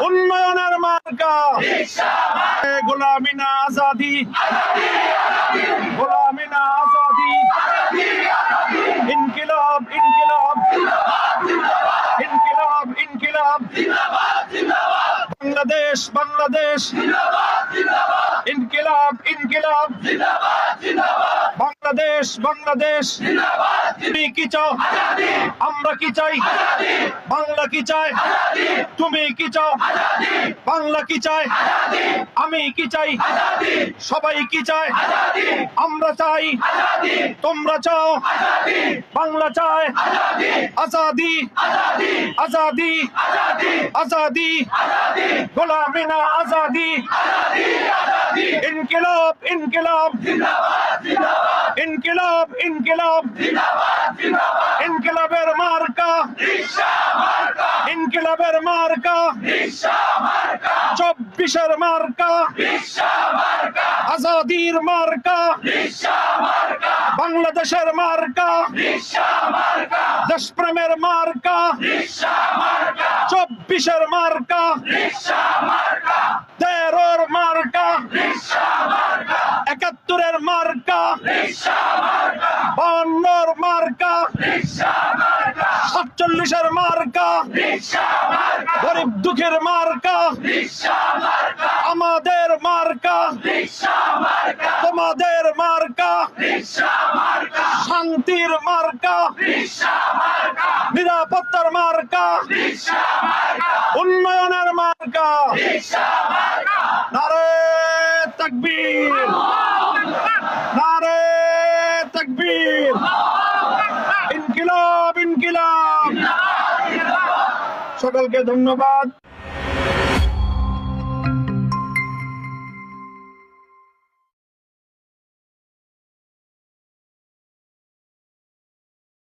উন্নয়নের মার্কা গোলামি না আজাদি, গোলামি না আজাদি, ইনকিলাব ইনকিলাব ইনকিলাব ইনকিলাব, বাংলাদেশ বাংলাদেশ, ইনকিলাব ইনকিলাব, বাংলাদেশ বাংলাদেশ। তুমি কি চাও, আমরা কি চাই, বাংলা কি চায়, তুমি কি চাও, বাংলা কি চায়, আমি কি চাই, সবাই কি চায়, আমরা চাই, তোমরা চাও, বাংলা চায় আজাদি আজাদি আজাদি, গোলামি না আজাদি, ইনকিলাব ইনকিলাব ইনকিলাব ইনকিলাব, ইনকিলাবের মার্কা, ইনকিলাবের মার্কা, 24-এর মার্কা, আজাদির মার্কা, বাংলাদেশের মার্কা, দেশপ্রেমের মার্কা, 24-এর মার্কা, 13-র মার্কা, 71-এর মার্কা, 52-র মার্কা, 47-এর মার্কা, গরিব দুঃখের মার্কা, আমাদের মার্কা, তোমাদের মার্কা, শান্তির মার্কা, নিরাপত্তার মার্কা, উন্নয়নের মার্কা। নারে তাকবীর, নারে তাকবীর, ইনকিলাব ইনকিলাব। সকলকে ধন্যবাদ।